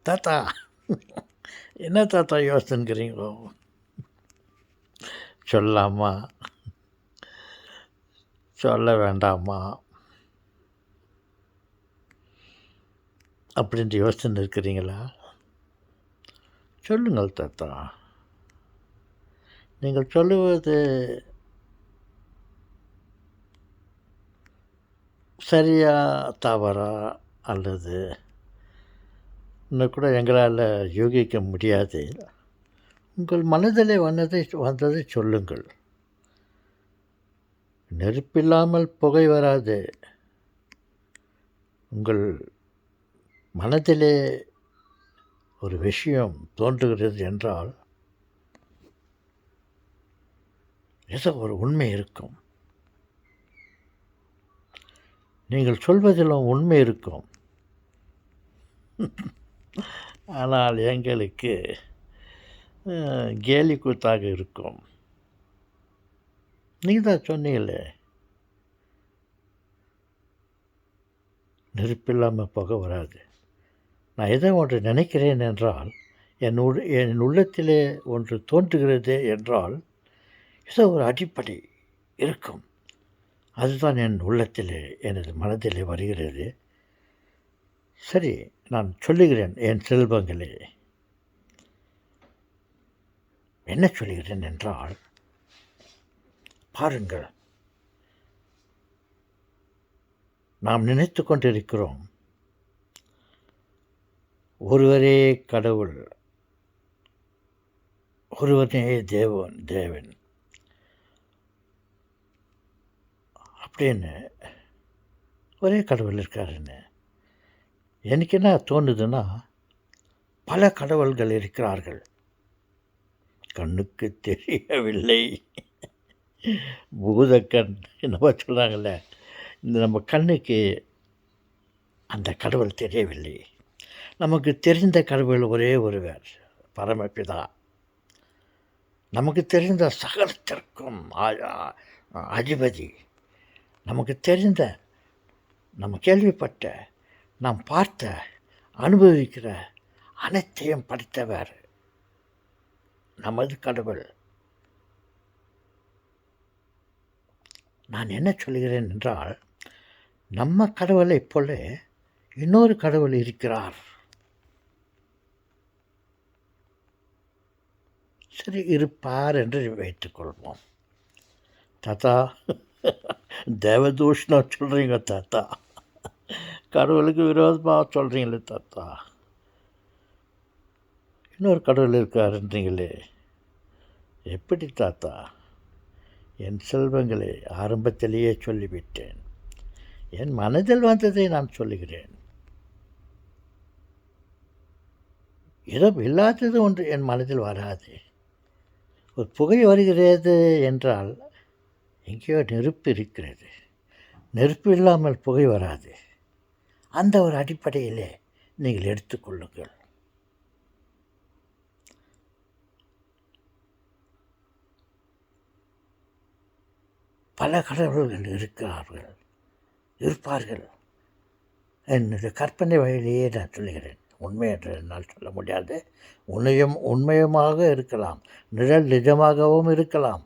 தாத்தா, என்ன தாத்தா யோசிச்சுங்கிறீங்களோ? சொல்லாமா, சொல்ல வேண்டாமா அப்படின்ட்டு யோசிச்சுன்னு இருக்கிறீங்களா? சொல்லுங்கள் தாத்தா. நீங்கள் சொல்லுவது சரியா தவறா அல்லது இன்னும் கூட எங்களால் யூகிக்க முடியாது. உங்கள் மனதிலே வந்ததை சொல்லுங்கள். நெருப்பில்லாமல் புகை வராது. உங்கள் மனதிலே ஒரு விஷயம் தோன்றுகிறது என்றால் ஏதோ ஒரு உண்மை இருக்கும். நீங்கள் சொல்வதிலும் உண்மை இருக்கும். ஆனால் எங்களுக்கு கேலி கூத்தாக இருக்கும். நீங்கள் தான் சொன்னீங்களே, நெருப்பில்லாமல் புகை வராது. நான் எதை ஒன்று நினைக்கிறேன் என்றால், என் உள்ளத்திலே ஒன்று தோன்றுகிறது என்றால் ஏதோ ஒரு அடிப்படை இருக்கும். அதுதான் என் உள்ளத்திலே, எனது மனதிலே வருகிறது. சரி, நான் சொல்லுகிறேன் என் செல்வங்களே. என்ன சொல்லுகிறேன் என்றால், பாருங்கள், நாம் நினைத்து கொண்டிருக்கிறோம் ஒருவரே கடவுள், ஒருவனே தேவன் அப்படின்னு. ஒரே கடவுள் இருக்காருன்னு எனக்கு என்ன தோணுதுன்னா, பல கடவுள்கள் இருக்கிறார்கள். கண்ணுக்கு தெரியவில்லை. பூதக்கண் என்னவோ சொல்கிறாங்கல்ல, இந்த நம்ம கண்ணுக்கு அந்த கடவுள் தெரியவில்லை. நமக்கு தெரிந்த கடவுள் ஒரே ஒருவர், பரமபிதா. நமக்கு தெரிந்த சகலத்திற்கும் அதிபதி. நமக்கு தெரிந்த, நம்ம கேள்விப்பட்ட, நாம் பார்த்த, அனுபவிக்கிற அனைத்தையும் படைத்தவர் நமது கடவுள். நான் என்ன சொல்கிறேன் என்றால், நம்ம கடவுளைப் போல இன்னொரு கடவுள் இருக்கிறார். சரி, இருப்பார் என்று வைத்துக்கொள்வோம். தாத்தா, தேவதூஷணம் சொல்கிறீங்க தாத்தா. கடவுளுக்கு விரோதமாக சொல்கிறீங்களே தாத்தா. இன்னொரு கடவுள் இருக்காருன்றீங்களே, எப்படி தாத்தா? என் செல்வங்களை ஆரம்பத்திலேயே சொல்லிவிட்டேன். என் மனதில் வந்ததை நான் சொல்லுகிறேன். ஏதோ இல்லாதது ஒன்று என் மனதில் வராது. ஒரு புகை வருகிறது என்றால் எங்கேயோ நெருப்பு இருக்கிறது. நெருப்பு இல்லாமல் புகை வராது. அந்த ஒரு அடிப்படையிலே நீங்கள் எடுத்துக்கொள்ளுங்கள். பல கடவுள்கள் இருப்பார்கள். என்னுடைய கற்பனை வழியிலேயே நான் சொல்லுகிறேன். உண்மை என்று என்னால் சொல்ல முடியாது. உண்மையமாக இருக்கலாம், நிழல் நிஜமாகவும் இருக்கலாம்.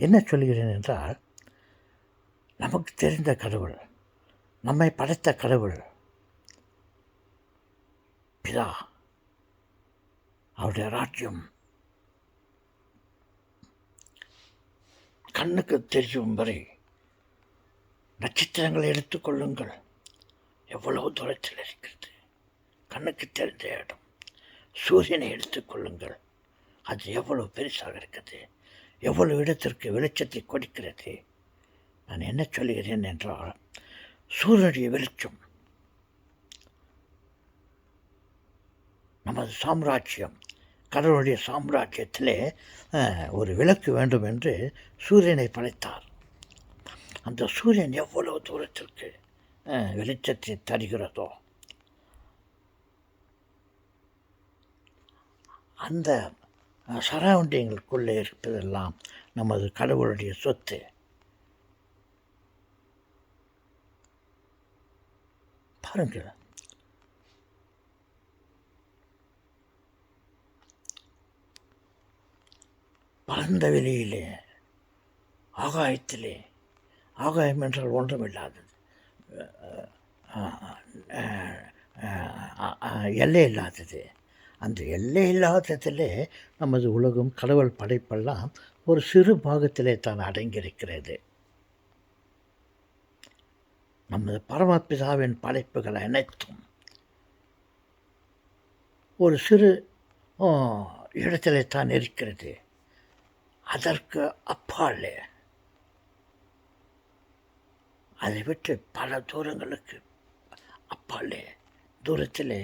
என்ன சொல்கிறேன் என்றால், நமக்கு தெரிந்த கடவுள், நம்மை படைத்த கடவுள் பிதா, அவருடைய ராஜ்யம் கண்ணுக்கு தெரியும் வரை. நட்சத்திரங்களை எடுத்துக்கொள்ளுங்கள், எவ்வளவு தூரத்தில் இருக்கிறது, கண்ணுக்கு தெரிந்த இடம். சூரியனை எடுத்துக்கொள்ளுங்கள், அது எவ்வளவு பெருசாக இருக்குது, எவ்வளவு இடத்திற்கு வெளிச்சத்தை கொடுக்கிறது. நான் என்ன சொல்கிறேன் என்றால், சூரியனுடைய வெளிச்சம் நமது சாம்ராஜ்யம், கடவுளுடைய சாம்ராஜ்யத்திலே ஒரு விளக்கு வேண்டும் என்று சூரியனை படைத்தார். அந்த சூரியன் எவ்வளவு தூரத்திற்கு வெளிச்சத்தை தருகிறதோ, அந்த சரௌண்டிங்களுக்குள்ளே இருப்பதெல்லாம் நமது கடவுளுடைய சொத்து. பாருங்கள், பரந்த வெளியிலே, ஆகாயத்திலே, ஆகாயம் என்றால் ஒன்றுமில்லாதது, எல்லை இல்லாதது. அந்த எல்லை இல்லாததிலே நமது உலகம், கடவுள் படைப்பெல்லாம் ஒரு சிறு பாகத்திலே தான் அடங்கியிருக்கிறது. நமது பரமபிதாவின் படைப்புகள் அனைத்தும் ஒரு சிறு இடத்திலே தான் இருக்கிறது. அதற்கு அப்பாலே, அதை விட்டு பல தூரங்களுக்கு அப்பாலே, தூரத்திலே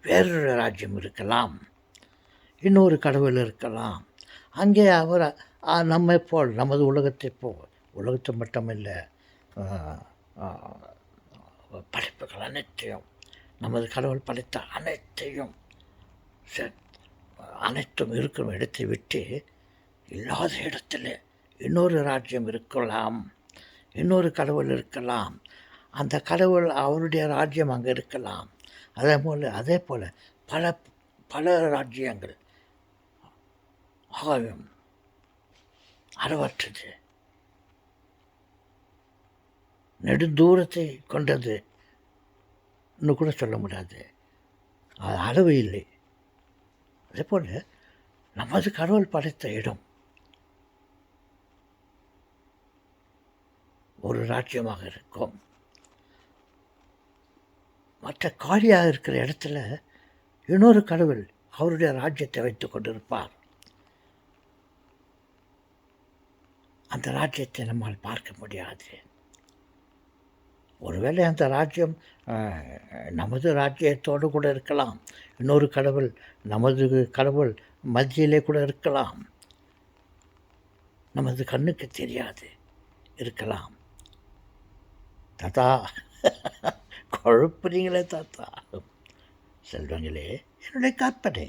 வேறொரு ராஜ்யம் இருக்கலாம், இன்னொரு கடவுள் இருக்கலாம். அங்கே அவர் நம்மை போல், நமது உலகத்தை போல், உலகத்தை மட்டுமில்லை, படைப்புகள் அனைத்தையும், நமது கடவுள் படைத்த அனைத்தையும் அனைத்தும் இருக்கும் இடத்தை விட்டு இல்லாத இடத்துல இன்னொரு ராஜ்யம் இருக்கலாம், இன்னொரு கடவுள் இருக்கலாம். அந்த கடவுள் அவருடைய ராஜ்யம் அங்கே இருக்கலாம். அதே போல் பல பல ராஜ்யங்கள், ஆகாயம் அளவற்றது, நெடுந்தூரத்தை கொண்டது இன்னும் கூட சொல்ல முடியாது, அது அளவு இல்லை. அதே போல் நமது கடவுள் படைத்த இடம் ஒரு ராஜ்யமாக இருக்கும். மற்ற காலியாக இருக்கிற இடத்துல இன்னொரு கடவுள் அவருடைய ராஜ்யத்தை வைத்து கொண்டிருப்பார். அந்த ராஜ்யத்தை நம்மால் பார்க்க முடியாது. ஒருவேளை அந்த ராஜ்யம் நமது ராஜ்யத்தோடு கூட இருக்கலாம், இன்னொரு கடவுள் நமது கடவுள் மத்தியிலே கூட இருக்கலாம், நமது கண்ணுக்கு தெரியாது இருக்கலாம். தாத்தா குழப்புறீங்களே தாத்தா. செல்வங்களே, என்னுடைய கற்பனை.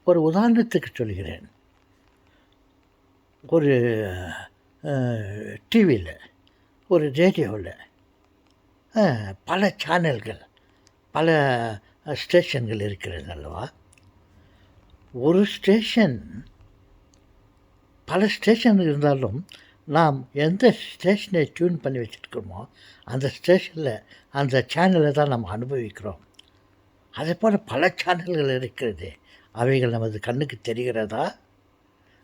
ஒரு உதாரணத்துக்கு சொல்கிறேன். ஒரு டிவியில், ஒரு ரேடியோவில் பல சேனல்கள், பல ஸ்டேஷன்கள் இருக்கிறது அல்லவா? ஒரு ஸ்டேஷன், பல ஸ்டேஷன் இருந்தாலும் நாம் எந்த ஸ்டேஷனை டியூன் பண்ணி வச்சுருக்கோமோ அந்த ஸ்டேஷனில், அந்த சேனலை தான் நம்ம அனுபவிக்கிறோம். அதே போல் பல சேனல்கள் இருக்கிறது. அவைகள் நமது கண்ணுக்கு தெரிகிறதா?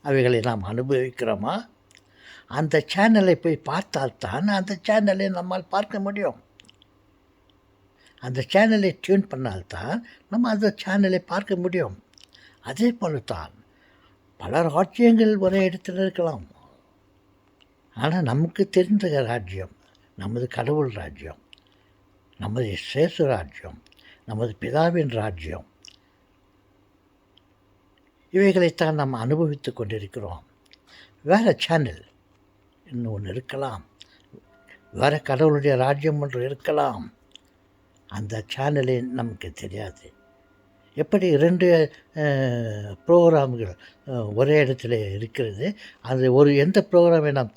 அவைகளை நாம் அனுபவிக்கிறோமா? அந்த சேனலை போய் பார்த்தால்தான் அந்த சேனலை நம்மால் பார்க்க முடியும். அந்த சேனலை டியூன் பண்ணால்தான் நம்ம அந்த சேனலை பார்க்க முடியும். அதே போல தான் பல ராஜ்யங்கள் ஒரே இடத்துல இருக்கலாம். ஆனால் நமக்கு தெரிந்த ராஜ்யம் நமது கடவுள் ராஜ்யம், நமது சேசு ராஜ்யம், நமது பிதாவின் ராஜ்யம். இவைகளைத்தான் நாம் அனுபவித்து கொண்டிருக்கிறோம். வேறு சேனல் இன்னும் ஒன்று இருக்கலாம், வேறு கடவுளுடைய ராஜ்யம் ஒன்று இருக்கலாம். அந்த சேனலே நமக்கு தெரியாது. எப்படி 2 ப்ரோக்ராம்கள் ஒரே இடத்துல இருக்கிறது, அது எந்த ப்ரோக்ராமை நாம்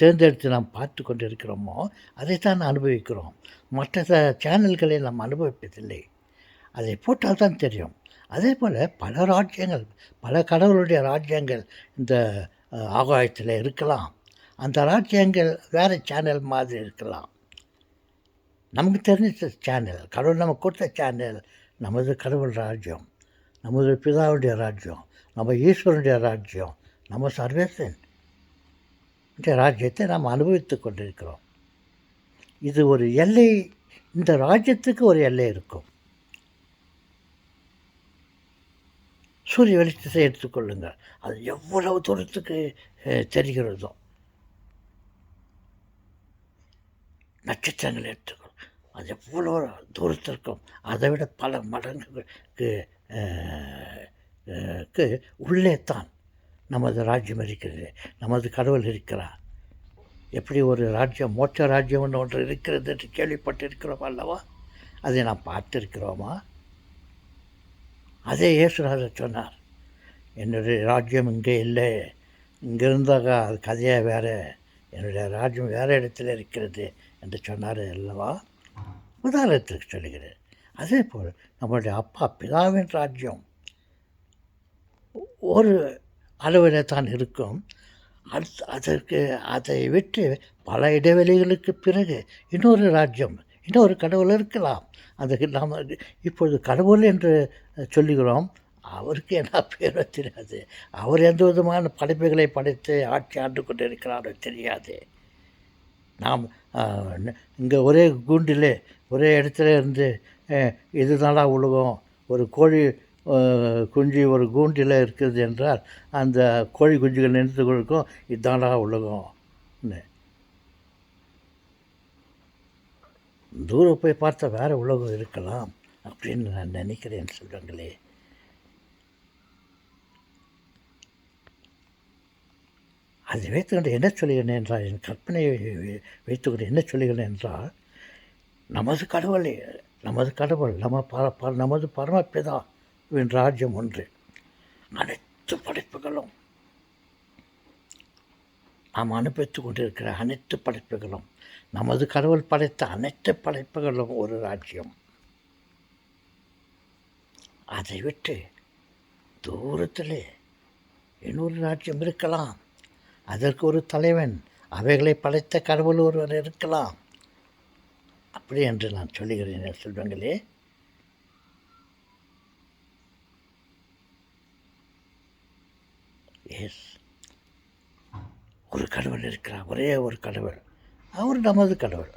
தேர்ந்தெடுத்து நாம் பார்த்து கொண்டு இருக்கிறோமோ அதைத்தான் அனுபவிக்கிறோம். மற்ற சேனல்களை நாம் அனுபவிப்பதில்லை. அதை போட்டால் தான் தெரியும். அதே போல் பல ராஜ்யங்கள், பல கடவுளுடைய ராஜ்யங்கள் இந்த ஆகாயத்தில் இருக்கலாம். அந்த ராஜ்யங்கள் வேறு சேனல் மாதிரி இருக்கலாம். நமக்கு தெரிஞ்ச சேனல், கடவுள் நமக்கு கொடுத்த சேனல் நமது கடவுள் ராஜ்யம், நமது பிதாவுடைய ராஜ்யம், நம்ம ஈஸ்வரனுடைய ராஜ்யம், நம்ம சர்வேசன் ராஜ்யத்தை நாம் அனுபவித்து கொண்டிருக்கிறோம். இது ஒரு எல்லை, இந்த ராஜ்யத்துக்கு ஒரு எல்லை இருக்கும். சூரிய வெளிச்சத்தை எடுத்துக்கொள்ளுங்கள், அது எவ்வளவு தூரத்துக்கு தெரிகிறதோ. நட்சத்திரங்கள் எடுத்துக்கொள்ளும், அது எவ்வளோ தூரத்திற்கும் அதை விட பல மடங்குக்கு உள்ளே தான் நமது ராஜ்யம் இருக்கிறது, நமது கடவுள் இருக்கிறார். எப்படி ஒரு ராஜ்யம், மோட்ச ராஜ்யம் ஒன்று இருக்கிறது என்று கேள்விப்பட்டிருக்கிறோம் அல்லவா? அதை நாம் பார்த்திருக்கிறோமா? அதே இயேசுராஜர் சொன்னார், என்னுடைய ராஜ்யம் இங்கே இல்லை, இங்கே இருந்தாக்கா அது கதையாக வேறு, என்னுடைய ராஜ்யம் வேறு இடத்துல இருக்கிறது என்று சொன்னார் அல்லவா? உதாரணத்திற்கு சொல்லுகிறேன். அதே போல் நம்முடைய அப்பா பிதாவின் ராஜ்யம் ஒரு அளவில் தான் இருக்கும். அதற்கு அதை விட்டு பல இடைவெளிகளுக்கு பிறகு இன்னொரு ராஜ்யம், இன்னொரு கடவுள் இருக்கலாம். அதுக்கு நாம் இப்பொழுது கடவுள் என்று சொல்லுகிறோம். அவருக்கு என்ன பேரோ தெரியாது. அவர் எந்த விதமான படைப்புகளை படைத்து ஆட்சி ஆண்டு கொண்டு இருக்கிறாரோ தெரியாது. நாம் இங்கே ஒரே கூண்டிலே ஒரே இடத்துல இருந்து இதுதானா உலகம், ஒரு கோழி குஞ்சு ஒரு கூண்டில் இருக்குது என்றால் அந்த கோழி குஞ்சுகள் நின்று கொடுக்கும், இதுதானா உலகம்னு. தூரம் போய் பார்த்தா வேறு உலகம் இருக்கலாம் அப்படின்னு நான் நினைக்கிறேன் சொல்கிறாங்களே. அதை வைத்துக்கொண்டு என்ன சொல்லுகிறேன் என்றால், என் கற்பனையை வைத்துக்கொண்டு என்ன சொல்லுகிறேன் என்றால், நமது கடவுள் நமது பரமபிதா என் ராஜ்யம் ஒன்று. அனைத்து படைப்புகளும் நாம் அனுபவித்து கொண்டிருக்கிற அனைத்து படைப்புகளும், நமது கடவுள் படைத்த அனைத்து படைப்புகளும் ஒரு ராஜ்யம். அதை விட்டு தூரத்திலே இன்னொரு ராஜ்யம் இருக்கலாம். அதற்கு ஒரு தலைவன், அவைகளை படைத்த கடவுள் ஒருவர் இருக்கலாம். அப்படி என்று நான் சொல்லுகிறேன் செல்வங்களே. எஸ், ஒரு கடவுள் இருக்கிறார், ஒரே ஒரு கடவுள். அவர் நமது கடவுள்.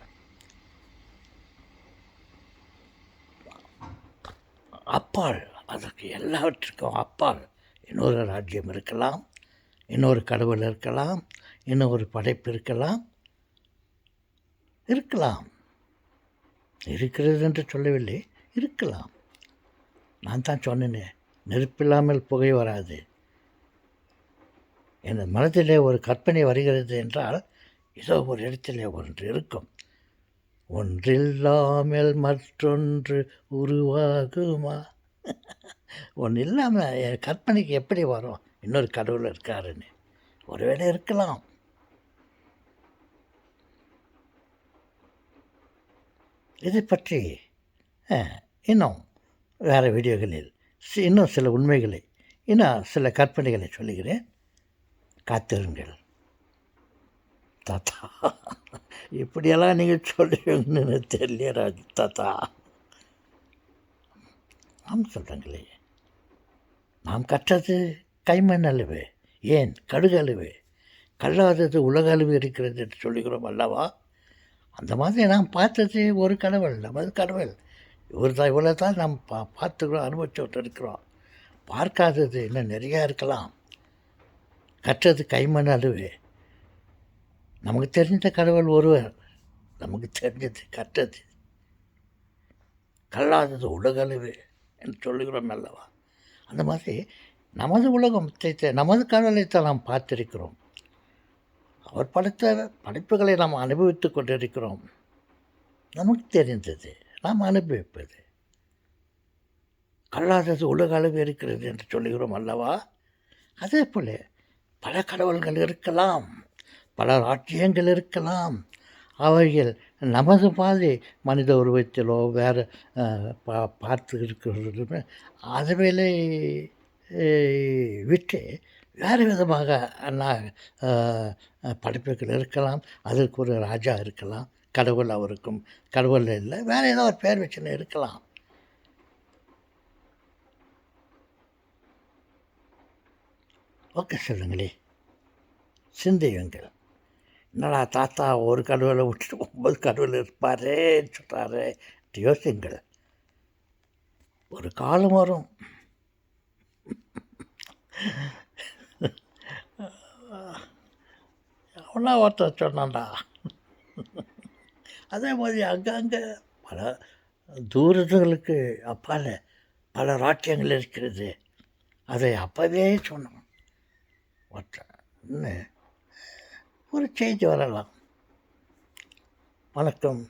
அப்பால், அதற்கு எல்லாவற்றுக்கும் அப்பால் இன்னொரு ராஜ்யம் இருக்கலாம், இன்னொரு கடவுள் இருக்கலாம், இன்னொரு படைப்பு இருக்கலாம். இருக்கிறது என்று சொல்லவில்லை, இருக்கலாம். நான் தான் சொன்னேனே, நெருப்பில்லாமல் புகை வராது. என் மனதிலே ஒரு கற்பனை வருகிறது என்றால், ஏதோ ஒரு இடத்திலே ஒன்று இருக்கும். ஒன்றில்லாமல் மற்றொன்று உருவாகுமா? ஒன்று இல்லாமல் என் கற்பனைக்கு எப்படி வரும் இன்னொரு கடவுள் இருக்காருன்னு? ஒருவேளை இருக்கலாம். இதை பற்றி இன்னும் வேறு வீடியோகளில் இன்னும் சில உண்மைகளை, இன்னும் சில கற்பனைகளை சொல்லுகிறேன். காத்திருங்கள் தாத்தா. இப்படியெல்லாம் நீங்கள் சொல்லுவீங்கன்னு தெரியல ராஜ் தாத்தா. நாம் சொல்கிறீங்களே, நாம் கற்றது கைமண் அளவு, ஏன் கடுகு அளவு, கல்லாதது உலக அளவு இருக்கிறது என்று சொல்லுகிறோம் அல்லவா? அந்த மாதிரி நாம் பார்த்தது ஒரு கடவுள், நமது கடவுள். இவ்வளோ தான் நாம் பார்த்துக்கிறோம், அனுபவிச்சுட்டு இருக்கிறோம். பார்க்காதது இன்னும் நிறையா இருக்கலாம். கற்றது கைமண் அளவு. நமக்கு தெரிஞ்ச கடவுள் ஒருவர், நமக்கு தெரிஞ்சது கற்றது. கல்லாதது உலக அளவு என்று சொல்லுகிறோம் அல்லவா? அந்த மாதிரி நமது உலகத்தை, நமது கடவுளைத்தான் நாம் பார்த்திருக்கிறோம். அவர் படைத்த படைப்புகளை நாம் அனுபவித்து கொண்டிருக்கிறோம். நமக்கு தெரிந்தது நாம் அனுபவிப்பது. கல்லாதது உலக அளவு இருக்கிறது என்று சொல்லுகிறோம் அல்லவா? அதே போல் பல கடவுள்கள் இருக்கலாம், பல ராஜ்யங்கள் இருக்கலாம். அவைகள் நமது மாதிரி மனித உருவத்திலோ வேறு பார்த்து இருக்கிறது அதுவேளை விட்டு வேறு விதமாக படைப்புகள் இருக்கலாம். அதற்கு ஒரு ராஜா இருக்கலாம், கடவுள் அவருக்கும் கடவுள் இல்லை, வேறு ஏதோ ஒரு பேர் வச்சுன்னு இருக்கலாம். ஓகே சொல்லுங்களே, சிந்தியுங்கள். என்னடா தாத்தா ஒரு கடவுளை விட்டுட்டு 9 கடவுள் இருப்பாரேன்னு சொல்கிறாரு, யோசிங்கள். ஒரு காலம் வரும், அவனா ஒருத்தர் சொன்னான்டா. அதே மாதிரி அங்கங்கே பல தூரங்களுக்கு அப்பால் பல ராஜ்யங்கள் இருக்கிறது. அதை அப்போவே சொன்னோம். ஒருத்தர் ஒரு சேஞ்ச் வரலாம். வணக்கம்.